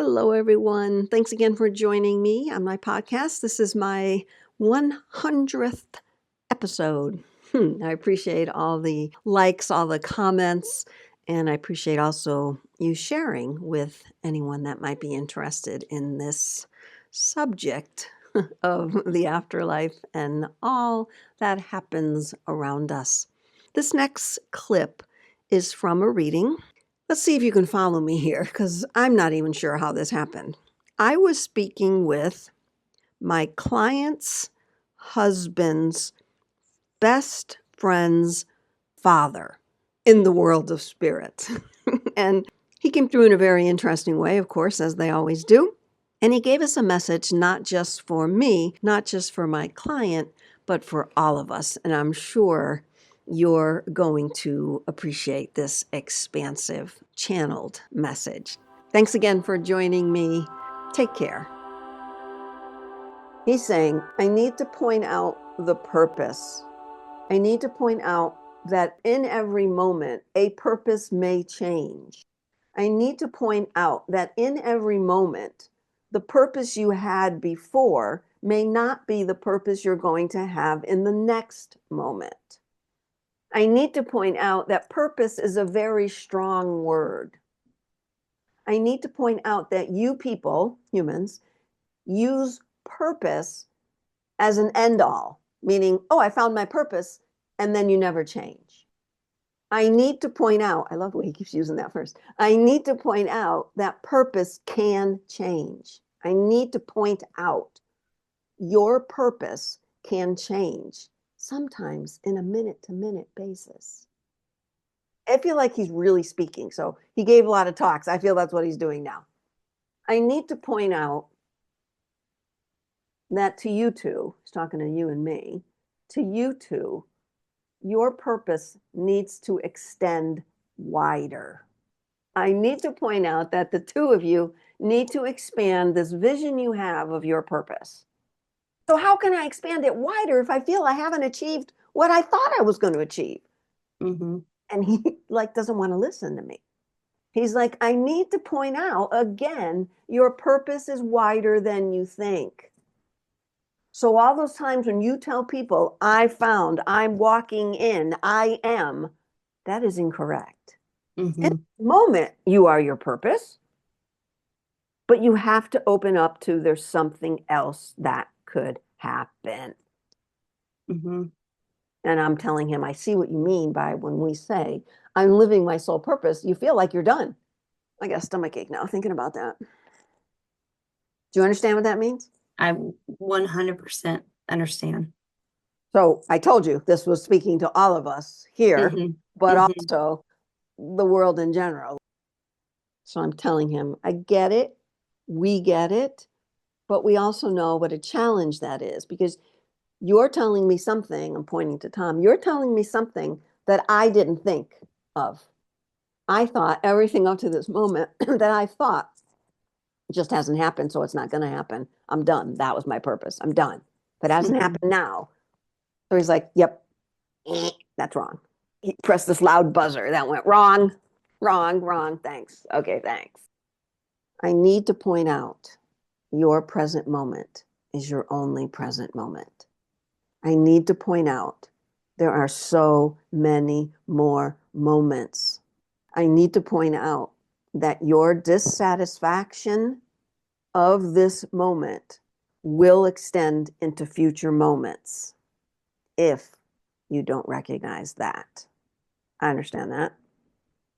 Hello, everyone. Thanks again for joining me on my podcast. This is my 100th episode. I appreciate all the likes, all the comments, and I appreciate also you sharing with anyone that might be interested in this subject of the afterlife and all that happens around us. This next clip is from a reading. Let's see if you can follow me here, because I'm not even sure how this happened. I was speaking with my client's husband's best friend's father in the world of spirit. And he came through in a very interesting way, of course, as they always do. And he gave us a message not just for me, not just for my client, but for all of us. And I'm sure you're going to appreciate this expansive, channeled message. Thanks again for joining me. Take care. He's saying, I need to point out the purpose. I need to point out that in every moment, a purpose may change. I need to point out that in every moment, the purpose you had before may not be the purpose you're going to have in the next moment. I need to point out that purpose is a very strong word. I need to point out that you people, humans, use purpose as an end all, meaning, oh, I found my purpose, and then you never change. I need to point out, I love the way he keeps using that first. I need to point out that purpose can change. I need to point out your purpose can change, sometimes in a minute-to-minute basis. I feel like he's really speaking. So he gave a lot of talks. I feel that's what he's doing now. I need to point out that to you two, he's talking to you and me, to you two, your purpose needs to extend wider. I need to point out that the two of you need to expand this vision you have of your purpose. So how can I expand it wider if I feel I haven't achieved what I thought I was going to achieve? Mm-hmm. And he doesn't want to listen to me. He's like, I need to point out again, your purpose is wider than you think. So all those times when you tell people, I found, I'm walking in, I am, that is incorrect. Mm-hmm. In the moment, you are your purpose, but you have to open up to there's something else that could happen. Mm-hmm. And I'm telling him, I see what you mean by when we say, I'm living my soul purpose, you feel like you're done. I got a stomachache now thinking about that. Do you understand what that means? I 100% understand. So I told you this was speaking to all of us here, but also the world in general. So I'm telling him, I get it. We get it. But we also know what a challenge that is, because you're telling me something, I'm pointing to Tom, you're telling me something that I didn't think of. I thought everything up to this moment that I thought just hasn't happened, so it's not going to happen. I'm done. That was my purpose. I'm done. But it hasn't happened now. So he's like, yep, that's wrong. He pressed this loud buzzer. That went wrong, wrong. Thanks. Okay, thanks. I need to point out your present moment is your only present moment. I need to point out there are so many more moments. I need to point out that your dissatisfaction of this moment will extend into future moments if you don't recognize that. I understand that.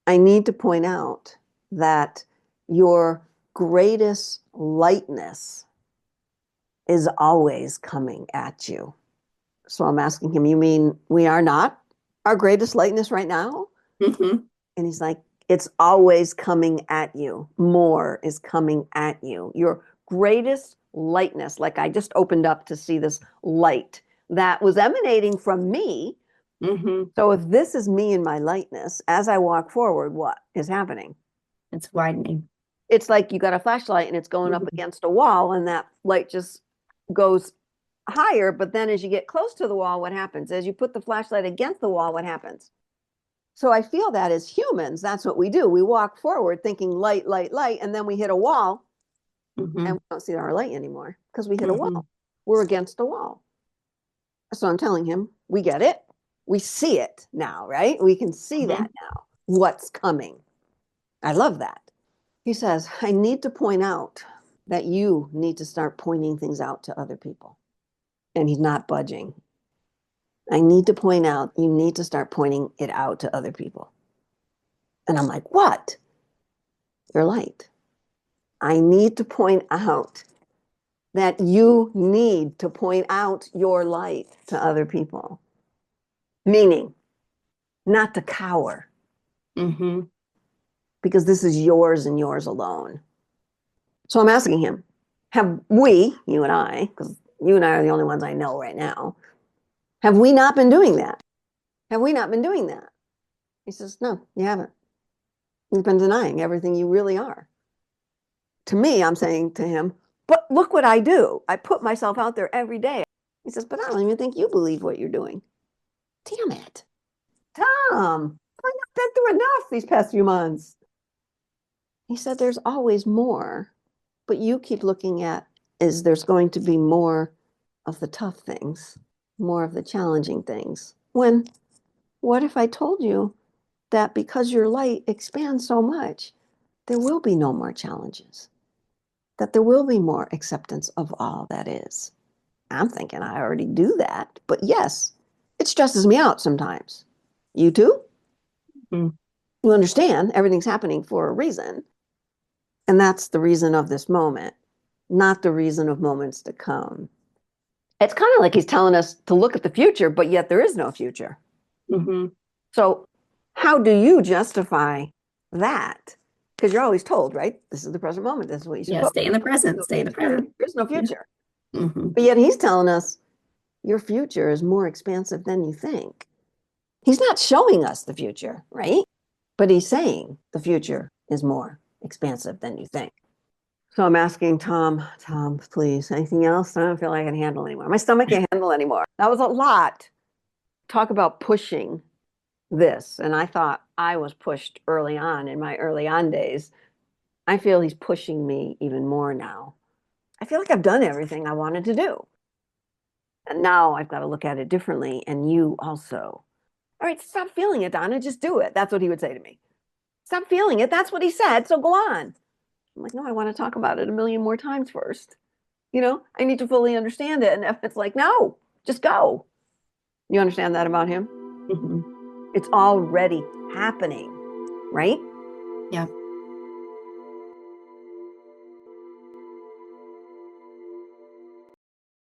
I need to point out that your greatest lightness is always coming at you. So I'm asking him, you mean we are not our greatest lightness right now? Mm-hmm. And he's like, it's always coming at you. More is coming at you. Your greatest lightness, like I just opened up to see this light that was emanating from me. Mm-hmm. So if this is me and my lightness, as I walk forward, what is happening? It's widening. It's like you got a flashlight and it's going up against a wall and that light just goes higher. But then as you get close to the wall, what happens? As you put the flashlight against the wall, what happens? So I feel that as humans, that's what we do. We walk forward thinking light, light, light, and then we hit a wall and we don't see our light anymore because we hit a Mm-hmm. wall. We're against a wall. So I'm telling him, we get it. We see it now, right? We can see that now. What's coming? I love that. He says, I need to point out that you need to start pointing things out to other people. And he's not budging. I need to point out, you need to start pointing it out to other people. And I'm like, what? Your light. I need to point out that you need to point out your light to other people. Meaning, not to cower. Mm-hmm. Because this is yours and yours alone. So I'm asking him, have we, you and I, because you and I are the only ones I know right now, have we not been doing that? Have we not been doing that? He says, no, you haven't. You've been denying everything you really are. To me, I'm saying to him, but look what I do. I put myself out there every day. He says, but I don't even think you believe what you're doing. Damn it. Tom, I've been through enough these past few months. He said, there's always more, but you keep looking at is there's going to be more of the tough things, more of the challenging things. When, what if I told you that because your light expands so much, there will be no more challenges, that there will be more acceptance of all that is? I'm thinking I already do that, but yes, it stresses me out sometimes. You too? Mm-hmm. You understand everything's happening for a reason. And that's the reason of this moment, not the reason of moments to come. It's kind of like he's telling us to look at the future, but yet there is no future. Mm-hmm. So how do you justify that? Because you're always told, right? This is the present moment. This is what you should Stay in the present. Stay in the present. There's no future. Yeah. Mm-hmm. But yet he's telling us your future is more expansive than you think. He's not showing us the future, right? But he's saying the future is more expansive than you think. So I'm asking Tom, please, anything else? I don't feel like I can handle anymore. My stomach can't handle anymore. That was a lot. Talk about pushing this. And I thought I was pushed early on in my early on days. I feel he's pushing me even more now. I feel like I've done everything I wanted to do. And now I've got to look at it differently. And you also. All right, stop feeling it, Donna. Just do it. That's what he would say to me. Stop feeling it. That's what he said. So go on. I'm like, no, I want to talk about it a million more times first. I need to fully understand it. And if it's like, no, just go. You understand that about him? Mm-hmm. It's already happening, right? Yeah.